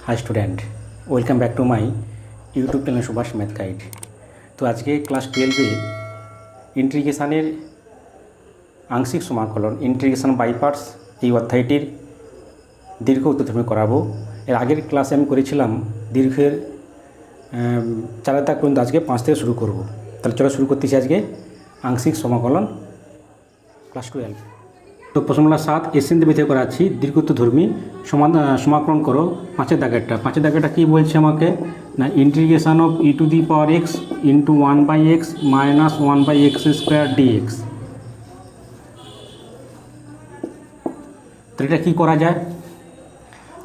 Hi student, welcome back to my YouTube channel Subhash math guide. तो आज के class 12 इंटीग्रेशনের आंशिक समाकलन इंटीग्रेशन बाई पार्ट्स এই অধ্যায়টির দীর্ঘ উত্তরধর্মী করাবো। এর আগের ক্লাসে আমি করেছিলাম দীর্ঘের 4 দাগ পর্যন্ত, আজকে 5 থেকে শুরু করব। তাহলে চলো শুরু করতেছি আজকে আংশিক সমাকলন ক্লাস 12। তো প্রশ্ন নম্বর 7 এসএন দিয়ে করা আছি দীর্ঘ উত্তরধর্মী সমাকলন করো। 5 দাগেরটা কি বলছে আমাকে না, integration of e to the power x into 1/x minus 1/x square d x. তো এটা কী করা যায়?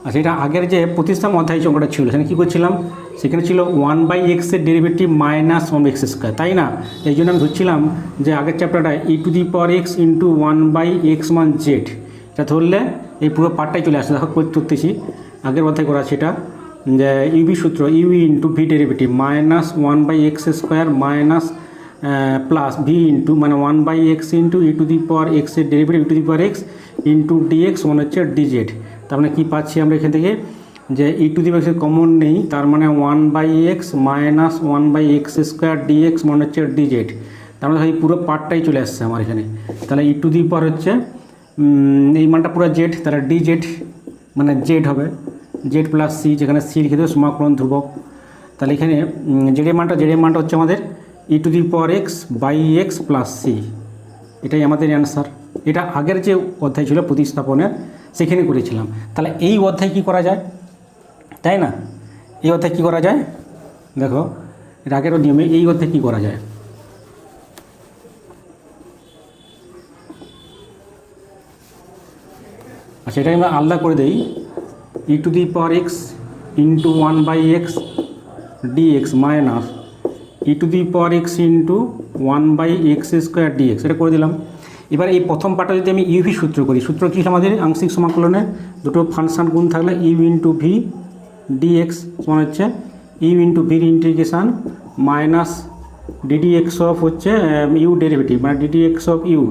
আচ্ছা, এটা আগের যে প্রতিস্থাপন অধ্যায় অঙ্কটা ছিল সেখানে কী করছিলাম, সেখানে ছিল 1/x এর ডেরিভেটিভ মাইনাস 1x স্কোয়ার, তাই না? এই জন্য আমি ধরছিলাম যে আগের চ্যাপ্টারটা e to the power x into 1/x মান জেড, এটা ধরলে এই পুরো পার্টটাই চলে আসে। দেখো করতেছি, আগের অধ্যায় করা আছে এটা, যে ইউভি সূত্র uv into v derivative minus 1/x square minus plus v into মানে 1/x into e to the power x এর derivative e to the power x into dx মনে হচ্ছে ডিজেড। তার মানে কী পাচ্ছি আমরা এখান থেকে, যে e to the power x common নেই, তার মানে 1/x minus 1/x square dx মনে হচ্ছে ডিজেড। তার মানে এই পুরো পার্টটাই চলে আসছে আমার এখানে। তাহলে ই টু দি পাওয়ার হচ্ছে এই মানটা পুরো জেড, তাহলে ডিজেড মানে জেড হবে, জেড প্লাস সি, যেখানে সি লিখে দেবে সমাকলন ধ্রুবক। তাহলে এখানে জেডের মানটা হচ্ছে আমাদের e to the power x by x plus C, এটাই আমাদের অ্যান্সার। এটা আগের যে অধ্যায় ছিল প্রতিস্থাপনের সেখানে করেছিলাম। তাহলে এই অধ্যায় কী করা যায়, তাই না? এই অধ্যায় কী করা যায় দেখো, এর আগেরও নিয়মে এই অধ্যায় কী করা যায়। আচ্ছা, এটাকে আমরা আলাদা করে দেই, e to the power x into 1/x dx minus e to the power x into 1/x square dx, এটা করে দিলাম। এবার এই প্রথম পার্টটা যদি আমি ইউভি সূত্র করি, সূত্র কী আমাদের আংশিক সমাকলনে দুটো ফাংশন গুণ থাকলে ইউ ইন্টু ভি ডিএক্স সমান হচ্ছে ইউ ইন্টু ভির ইন্টিগ্রেশান মাইনাস ডিডিএক্স অফ হচ্ছে ইউ ডেরিভেটিভ মানে ডিডিএক্স অফ ইউ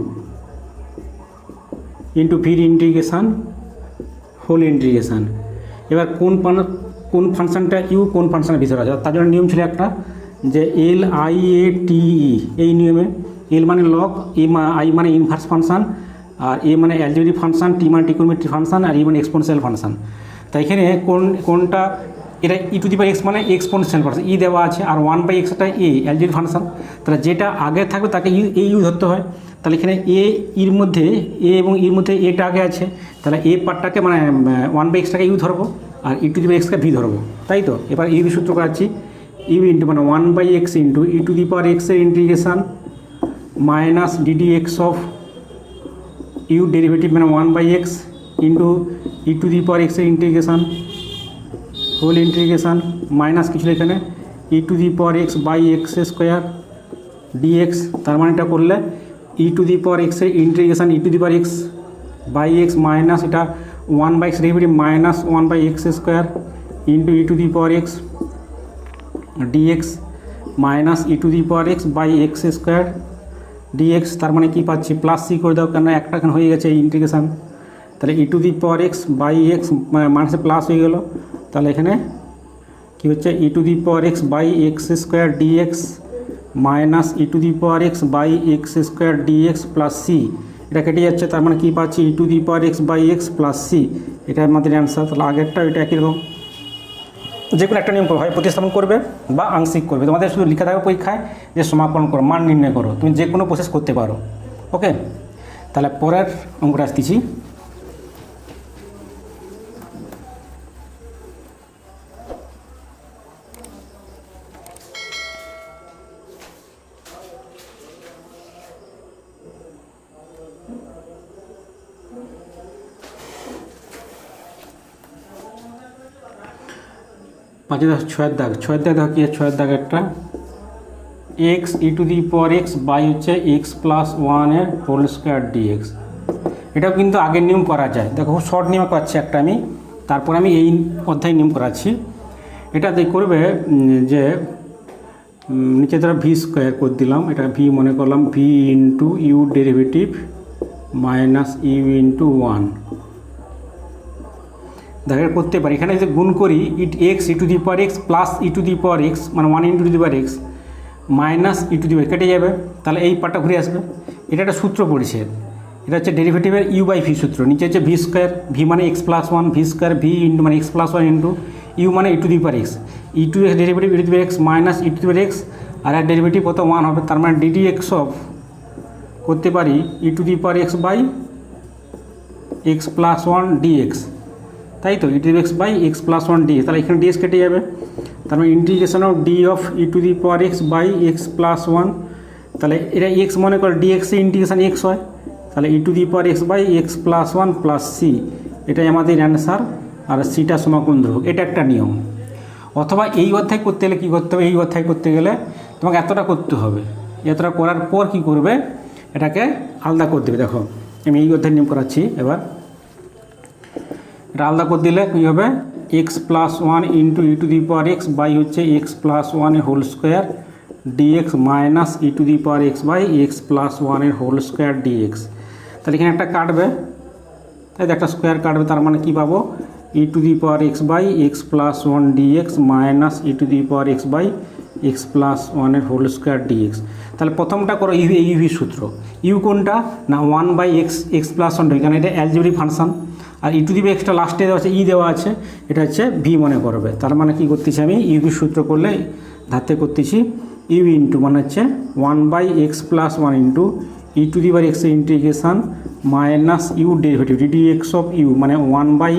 ইন্টু ভির ইন্টিগ্রেশান হোল ইন্টিগ্রেশান। এবার কোন ফাংশনটা ইউ কোন ফাংশনের ভিতরে আছে, তার জন্য নিয়ম ছিল একটা, যে LIATE, এই নিয়মে এল মানে লগ, আই মানে ইনভার্স ফাংশন, আর এ মানে অ্যালজেব্রিক ফাংশন, টি মানে ট্রিগোনোমেট্রিক ফাংশন, আর ই মানে এক্সপোনেনশিয়াল ফাংশন। তাই এখানে কোনটা, এটা e to the power x মানে এক্সপোনেনশিয়াল ফাংশন, ই দেওয়া আছে, আর 1/xটা এ অ্যালজেব্রিক ফাংশন। তাহলে যেটা আগে থাকবে তাকে ইউ ধরতে হয়। তাহলে এখানে এর মধ্যে এ এবং ইর মধ্যে এটা আগে আছে, তাহলে এ পার্টটাকে মানে 1/xটাকে ইউ ধরবো আর ই টু দি পাওয়ার এক্সকে ভি ধরবো, তাই তো? এবার ইউভি সূত্র করাচ্ছি, ইউ ইন্টু মানে 1/x into e to the power এক্সের integration minus d d x of u derivative মানে 1/x into e to the power এক্সের ইন্টিগ্রেশান হোল ইন্টিগ্রেশান মাইনাস কিছু এখানে e to the power x by x square dx. তার মানে এটা করলে e to the power এক্সের integration e to the power x by x minus এটা 1/x derivative minus 1/x square into e to the power x dx minus e to the power x by x square dx. তার মানে কী পাচ্ছি, plus C করে দাও, কেন একটা এখানে হয়ে গেছে এই ইন্টিগ্রেশান। তাহলে e to the power x by x মাইনাসে প্লাস হয়ে গেল, তাহলে এখানে কী হচ্ছে e to the power x by x square dx minus e to the power x by x square dx plus c, এটা কেটে যাচ্ছে। তার মানে কী পাচ্ছি, e to the power x by x plus c, এটা আমাদের অ্যান্সার। তাহলে আগেরটা এটা একই রকম, যে কোনো একটা নিয়ম করো, হয় প্রতিস্থাপন করবে বা আংশিক করবে। তোমাদের শুধু লিখে থাকবে পরীক্ষায় যে সমাকলন করো, মান নির্ণয় করো, তুমি যে কোনো প্রসেস করতে পারো। ওকে, তাহলে পরের অঙ্কটা আসতেছি। ছয়ের দাগ দেখো কি, ছয়ের দাগ একটা x e to the power x by হচ্ছে x plus 1 whole square dx. এটাও কিন্তু আগের নিয়ম করা যায়। দেখো খুব শর্ট নিয়ম করাচ্ছি একটা আমি, তারপর আমি এই অধ্যায় নিয়ম করাচ্ছি। এটা করবে যে নিচে ধরো ভি স্কোয়ার করে দিলাম, এটা ভি মনে করলাম v into u derivative minus u into 1 দেখো এটা করতে পারি, এখানে যদি গুণ করি x e to the power x plus e to the power x মানে 1 into the power x minus e to the power কেটে যাবে, তাহলে এই পার্টটা ঘুরে আসবে। এটা একটা সূত্র পড়েছে, এটা হচ্ছে ডেরিভেটিভের ইউ বাই ভি সূত্র। নিচে হচ্ছে ভি স্কোয়ার, ভি মানে x plus one, v square v into মানে x plus one into u মানে e to the power x, e to x derivative e to the power x minus e to the power x, আর এর derivative কত 1 হবে, তার মানে DD x of করতে পারি e to the power x by x plus one dx, তাই তো e to the x by x plus one dx, তাহলে এখানে ডিএক্স কেটে যাবে, তার মানে integration of d of e to the power x by x plus one, তাহলে এটা এক্স মনে করে ডিএক্সে ইন্টিগ্রেশন এক্স হয়, তাহলে e to the power x by x plus one plus C, এটাই আমাদের অ্যান্সার। আর সিটা সমাকোণ ধ্রুবক, এটা একটা নিয়ম। অথবা এই অধ্যায় করতে গেলে কী করতে হবে, এই অধ্যায় করতে গেলে তোমাকে এতটা করতে হবে, এতটা করার পর কী করবে, এটাকে আলাদা করে দেবে। দেখো আমি এই অধ্যায় নিয়ম করাচ্ছি, এবার এটা আলাদা করে দিলে কী হবে, x plus one into e to the power x by হচ্ছে এক্স প্লাস ওয়ানের whole square dx minus e to the power x by x plus ওয়ানের হোল স্কোয়ার ডিএক্স। তাহলে এখানে একটা কাটবে, তাই একটা স্কোয়ার কাটবে, তার মানে কী পাবো, e to the power x by x plus one dx minus e to the power x by x plus ওয়ানের হোল স্কোয়ার ডিএক্স। তাহলে প্রথমটা করো ইউভি সূত্র, ইউ কোনটা না 1 by x x plus one, কারণ এটা অ্যালজেব্রিক ফাংশন, আর ই টু দি এক্সটা লাস্টে দেওয়া আছে, ই দেওয়া আছে, এটা হচ্ছে ভি মনে করবে। তার মানে কী করতেছি আমি, ইউভি সূত্র করলে ধাতে করতেছি ইউ ইন্টু মানে হচ্ছে 1 by x plus one into e to the power এক্সের integration minus u derivative dd x of u মানে 1 by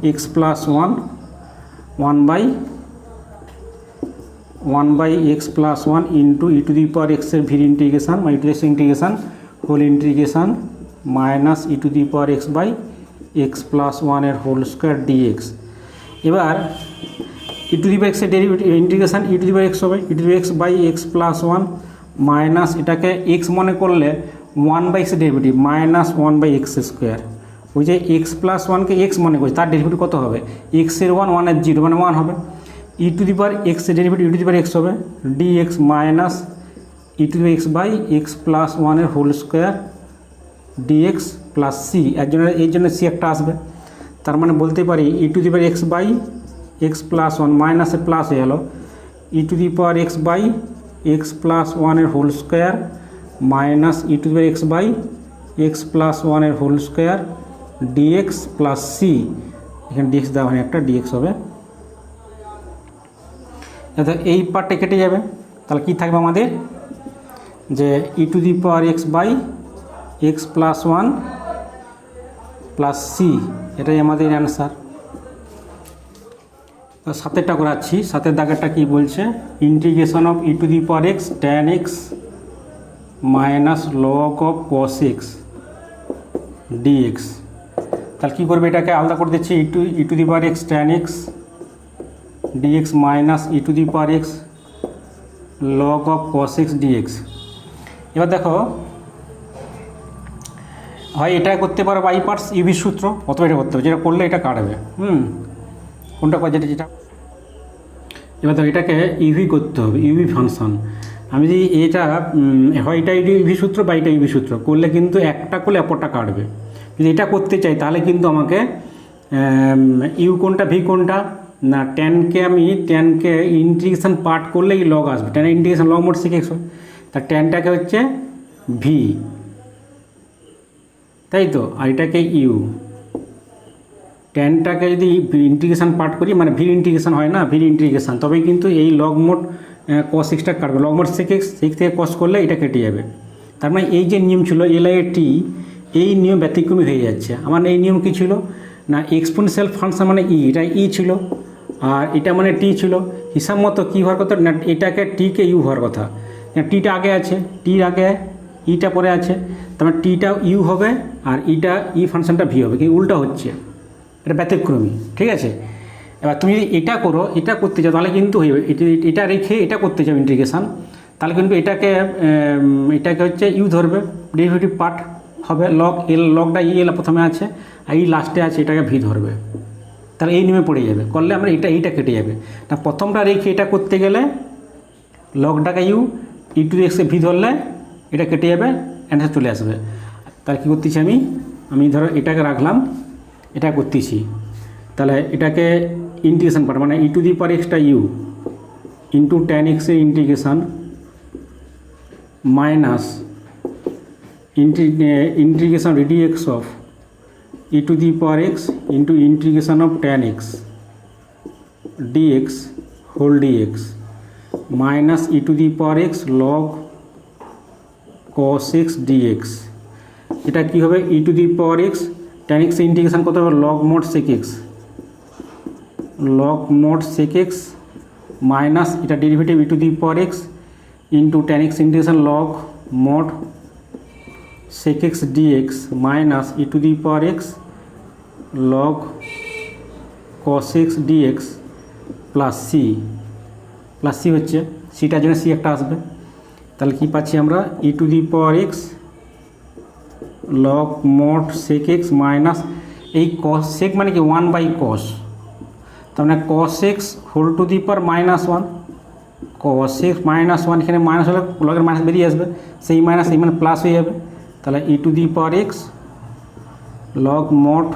x plus one 1 by x plus one into e to the power এক্সের ভির integration মানে e to x integration whole integration minus e to the power x by x plus ওয়ানের whole square dx. এবার e to the power এক্সের derivative integration E to the power x হবে e to the x by x plus one minus এটাকে x মনে করলে 1 by এক্সের derivative minus 1 by x square, ওই যে এক্স প্লাস ওয়ানকে এক্স মনে করছি, তার ডেরিভেটিভ কত হবে, এক্সের 1 1 এর 0 মানে 1 হবে, ই টু দি পাওয়ার এক্সের derivative e to the power x হবে dx minus e to the power x by x plus ওয়ানের whole square dx plus C, এই জন্য সি একটা আসবে, তার মানে বলতে পারি e to the power x by x plus one মাইনাসে প্লাস হয়ে গেল e to the power x by x plus ওয়ানের whole square minus e to the power x by x plus ওয়ানের whole square dx plus c, এখানে d x দেওয়া হয় একটা dx হবে, এই পার্টটা কেটে যাবে, তাহলে কী থাকবে আমাদের যে e to the power x by x plus one plus C, এটাই আমাদের অ্যান্সার। সাতেরটা করাচ্ছি, সাতের দাগেরটা কী বলছে, integration of e to the power x tan x minus log of cos x dx. তাহলে কী করবে, এটাকে আলাদা করে দিচ্ছি e to the power x tan x dx minus e to the power x log of cos x dx. এবার দেখো হয় এটা করতে পারো বাই পার্টস ইউভি সূত্র, অথবা এটা করতে হবে, যেটা করলে এটা কাটবে, কোনটা করে যেটা। এবার দেখো এটাকে ইউভি করতে হবে, ইউভি ফাংশন, আমি যদি এটা হয় এটা ইউভি সূত্র বা এটা ইউভি সূত্র করলে কিন্তু একটা করলে অপরটা কাটবে, যদি এটা করতে চাই তাহলে কিন্তু আমাকে ইউ কোনটা ভি কোনটা না, ট্যানকে ইন্টিগ্রেশন পার্ট করলেই লগ আসবে, ট্যান ইন্টিগ্রেশন লগ মোট সিক এক্স হয়, তার ট্যানটাকে হচ্ছে ভি, তাই তো, আর এটাকে ইউ, ট্যানটাকে যদি ইন্টিগ্রেশন পার্ট করি মানে ভির ইন্টিগ্রেশন হয় না, ভির ইন্টিগ্রেশন, তবেই কিন্তু এই লগ মোট কস এক্সটা কাটবে, লগ মোট সিক এক্স থেকে কস করলে এটা কেটে যাবে। তার মানে এই যে নিয়ম ছিল LI/T, এই নিয়ম ব্যতিক্রমী হয়ে যাচ্ছে। আমার এই নিয়ম কী ছিল না, এক্সপোনেনশিয়াল ফাংশন মানে ই, এটা ই ছিল আর এটা মানে টি ছিল, হিসাব মতো কী হওয়ার কথা না, এটাকে টিকে ইউ হওয়ার কথা, টিটা আগে আছে, টির আগে ইটা পরে আছে, তার মানে টিটা ইউ হবে আর ইটা ই ফাংশনটা ভি হবে, কিন্তু উল্টা হচ্ছে, এটা ব্যতিক্রমী, ঠিক আছে। এবার তুমি যদি এটা করো, এটা করতে চাও তাহলে কিন্তু হয়ে যাবে, এটা রেখে এটা করতে চাও ইন্টিগ্রেশন, তাহলে কিন্তু এটাকে হচ্ছে ইউ ধরবে, ডেরিভেটিভ পার্ট হবে লগ এল, লগটা ই এল প্রথমে আছে আর ই লাস্টে আছে, এটাকে ভি ধরবে, তাহলে এই নিয়মে পড়ে যাবে, করলে আমরা এইটা কেটে যাবে না, প্রথমটা রেখে এটা করতে গেলে লগটাকে ইউ ই টু এক্সে ভি ধরলে এটা কেটে যাবে, অ্যান্সার চলে আসবে। তাহলে কী করতেছি আমি ধরো এটাকে রাখলাম, এটা করতেছি, তাহলে এটাকে ইন্টিগ্রেশন পার্ট মানে ই টু দি পাওয়ার এক্সটা ইউ ইন্টু ট্যান এক্সের integration minus integration dx of e to the power x into integration of tan x dx whole dx minus e to the power x log cos x dx এটা কি হবে e to the power x tan x এর integration কত হবে log mod sec x minus এটা derivative e to the power x into tan x integration log mod sec x dx minus e to the power x log cos x dx plus c হচ্ছে সিটার জন্য C একটা আসবে তাহলে কি পাচ্ছি আমরা e to the power x log mod sec x minus এই cos sec মানে কি 1/cos তার মানে cos x whole to the power -1 cos x -1 এখানে মাইনাস হলে লগের মাইনাস বেরিয়ে আসবে সেই মাইনাস এই মানে প্লাস হয়ে যাবে তাহলে e to the power x log mod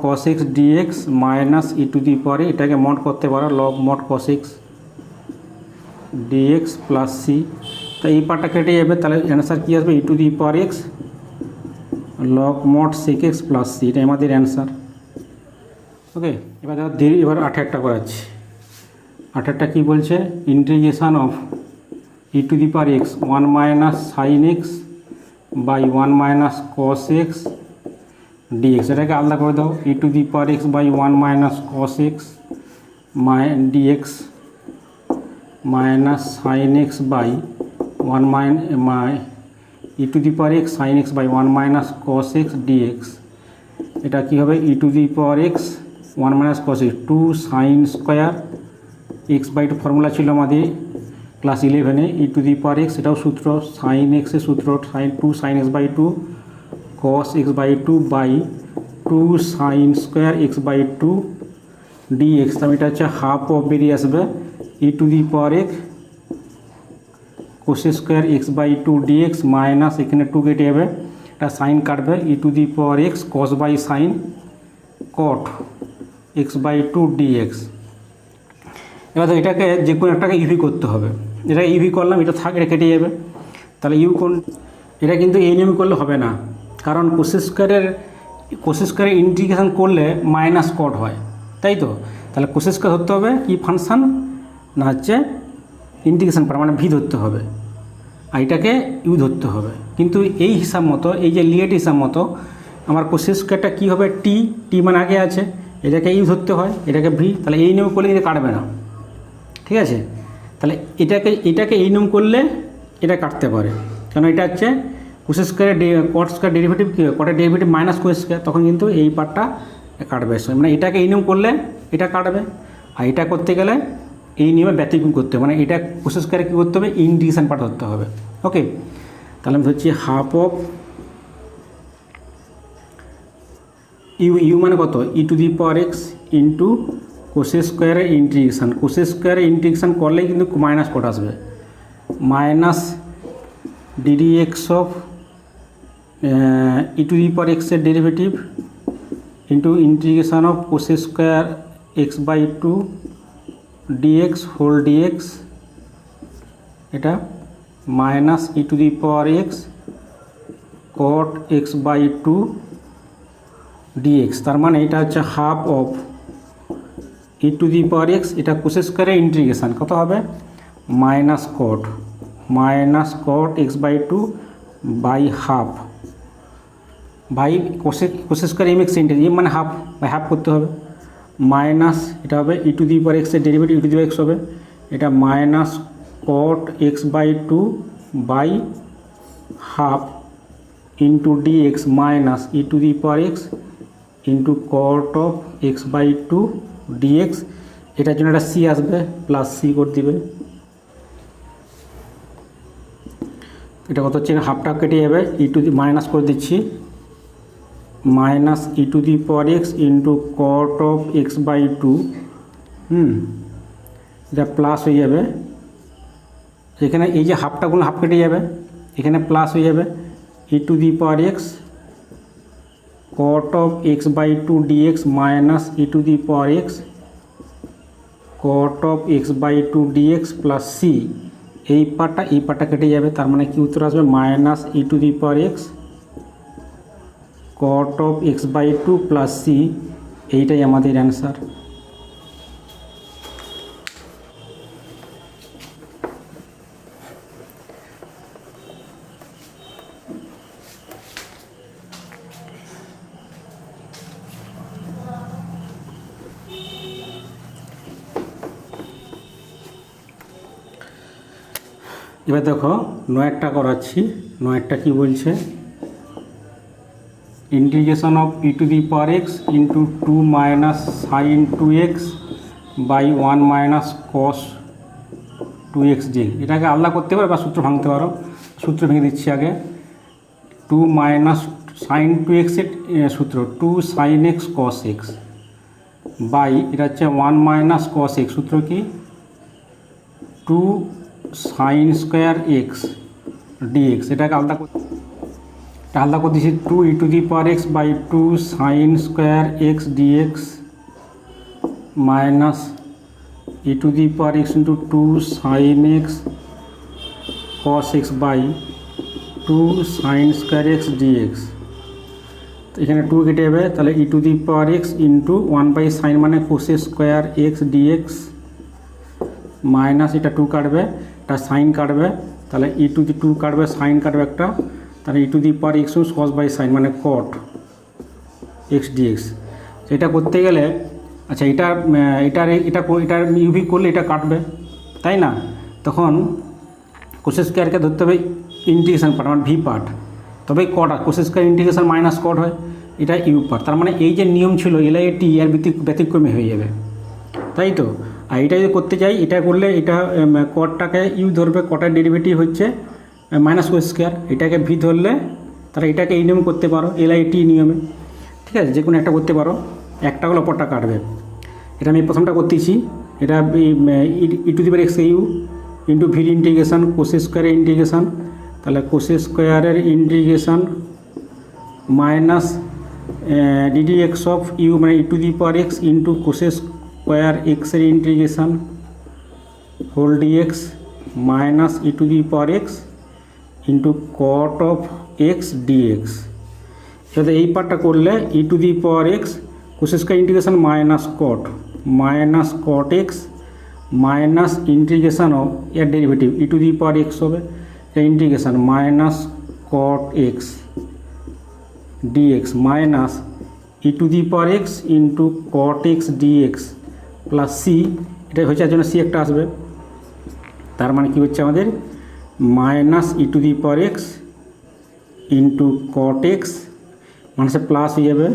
cos x dx minus e to the power এটাকে মড করতে পারো log mod cos x dx plus c তো এই পার্টটা কেটে যাবে তাহলে অ্যান্সার কী আসবে e to the power x log mod sec x plus c এটা আমাদের অ্যান্সার ওকে এবার 18টা করাচ্ছি 18টা কী বলছে integration of e to the power x 1 minus sin x by 1 minus cos x dx এটাকে আলাদা করে দাও e to the power x by 1 minus cos x dx minus sin x by 1 minus e to the power x sin x by 1 minus cos x dx এটা কি হবে e to the power x 1 minus cos x 2 sin square x by 2 formula ছিল আমাদের class 11-এ e to the power x এটাও সূত্র sin x এর সূত্র 2 sin x by 2 cos x by 2 by 2 sin square x by 2 dx তাহলে এটা হচ্ছে half of বেরিয়ে আসবে e to the power x cos square x by 2 dx minus এখানে 2 কেটে যাবে এটা সাইন কাটবে e to the power x cos by sin cot x by 2 dx এবার তো এটাকে যে কোনো একটাকে ইভি করতে হবে এটা ইভি করলাম এটা থাক এটা কেটে যাবে তাহলে ইউ কোন এটা কিন্তু এই নিয়মে করলে হবে না কারণ কোসেস স্কয়ারের ইন্টিগ্রেশন করলে মাইনাস কট হয় তাই তো তাহলে কোসেস স্কয়ার ধরতে হবে কি ফাংশন না হচ্ছে ইন্টিগ্রেশন পার মানে ভি ধরতে হবে আর এটাকে ইউ ধরতে হবে কিন্তু এই হিসাব মতো এই যে লিয়েট হিসাব মতো আমার কোসেস স্কয়ারটা কী হবে টি মানে আগে আছে এটাকে ইউ ধরতে হয় এটাকে ভি তাহলে এই নিয়ম করলে কিন্তু কাটবে না ঠিক আছে তাহলে এটাকে এই নিয়ম করলে এটা কাটতে পারে কারণ এটা হচ্ছে কোসেস স্কয়ারের কট স্কয়ার ডেরিভেটিভ কী হয় কটের ডেরিভেটিভ মাইনাস কোস স্কয়ার তখন কিন্তু এই পার্টটা কাটবে মানে এটাকে এই নিয়ম করলে এটা কাটবে আর এটা করতে গেলে এই নিয়মে ব্যতিক্রম করতে হবে মানে এটা কোসেস স্কয়ারে কী করতে হবে ইন্টিগ্রেশন পার্ট ধরতে হবে ওকে তাহলে আমি ধরছি হাফ অফ ইউ মানে কত e to the power x into cosec স্কয়ারের ইন্টিগ্রেশন করলেই কিন্তু মাইনাস কট আসবে minus ddx of e to the power x এর derivative into integration of cosec square x by 2 dx whole dx এটা minus e to the power x cot x by 2 dx তার মানে এটা হচ্ছে half of e to the power x এটা কোসেস স্কয়ারের integration কত হবে minus cot x by 2 by half by cosec square mx integration মানে হাফ বাই হাফ করতে হবে মাইনাস এটা হবে e to the power x এর derivative e to the power x হবে এটা minus cot x by 2 by half into dx minus e to the power x into cot of x by 2 dx এটার জন্য একটা C আসবে plus C করে দিবে এটা কত হচ্ছে হাফটা কেটে যাবে ই টু দি মাইনাস করে দিচ্ছি minus e to the power x into cot of x by 2 এটা প্লাস হয়ে যাবে এখানে এই যে হাফটাগুলো হাফ কেটে যাবে এখানে প্লাস হয়ে যাবে e to the power x cot of x by 2 dx minus e to the power x cot of x by 2 dx plus c এই পার্টটা কেটে যাবে, তার মানে কি উত্তর আসবে minus e to the power x cot of x by 2 plus c, এইটাই আমাদের অ্যান্সার। এবার দেখো নয়েরটা করাচ্ছি। নয়েরটা কি বলছে, integration of e to the power x into 2 minus sine 2x by 1 minus cos 2x d. এটাকে আলাদা করতে পারো বা সূত্র ভাঙতে পারো। সূত্র ভেঙে দিচ্ছি আগে। 2 মাইনাস সাইন 2x এর সূত্র 2 sine x cos x by এটা হচ্ছে 1 মাইনাস কস এক্স, সূত্র কি 2 সাইন স্কোয়ার এক্স ডিএক্স। এটাকে আলাদা করে দিচ্ছি 2 e to the power x by 2 sine square x dx minus e to the power x into 2 sine x cos x by 2 sine square x dx. এখানে 2 কেটে যাবে, তাহলে e to the power x into 1 by sine মানে cos square x dx minus এটা 2 কাটবে, এটা sign কাটবে, তাহলে ই টু দি 2 কাটবে, সাইন কাটবে একটা, তাহলে e to the power x cos by sine মানে কট এক্স ডিএক্স। এটা করতে গেলে আচ্ছা এটা ইউভি করলে এটা কাটবে, তাই না? তখন কোস স্কোয়ারকে ধরতে হবে ইন্টিগ্রেশন পার্ট মানে ভি পার্ট, তবেই কট আর cos square integration minus cot হয়, এটা ইউ পার্ট। তার মানে এই যে নিয়ম ছিল এলআইটি এর ব্যতিক্রমে হয়ে যাবে, তাই তো। আর এটা যদি করতে চাই, এটা করলে এটা কটটাকে ইউ ধরবে, কটের ডেরিভেটিভ হচ্ছে মাইনাস কোস স্কোয়ার, এটাকে ভি ধরলে তাহলে এটাকে এই নিয়ম করতে পারো এলআইটি নিয়মে, ঠিক আছে? যে কোনো একটা করতে পারো, একটা হলো অপরটা কাটবে। এটা আমি প্রথমটা করতেছি, এটা e to the power x u into ভির ইন্টিগ্রেশন কোস স্কোয়ারের ইন্টিগ্রেশন, তাহলে কোস স্কোয়ারের integration minus dd x of u মানে e to the power x into cos square এক্সের integration whole dx minus e to the power x into cot of x dx. এবার এই পার্টটা করলে e to the power x cos square integration minus cot x minus integration of এর derivative e to the power x হবে, integration minus cot x dx minus e to the power x into cot x dx plus c. এটা হচ্ছে, এর জন্য C একটা আসবে, তার মানে কি হচ্ছে আমাদের minus e to the power x into cot x মানে প্লাস হয়ে যাবে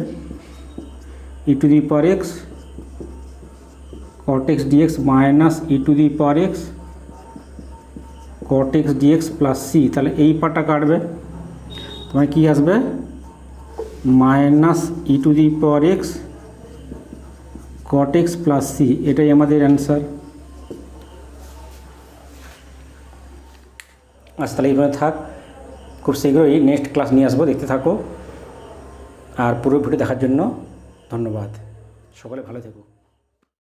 e to the power x cot x dx minus e to the power x cot x dx plus C. তাহলে এই পার্টটা কাটবে, তোমার কী আসবে minus e to the power x cot x plus C, এটাই আমাদের অ্যান্সার। আজ তাহলে এইভাবে থাক, খুব শীঘ্রই নেক্সট ক্লাস নিয়ে আসবো, দেখতে থাকো। আর পুরো ভিডিও দেখার জন্য ধন্যবাদ, সকলে ভালো থেকো।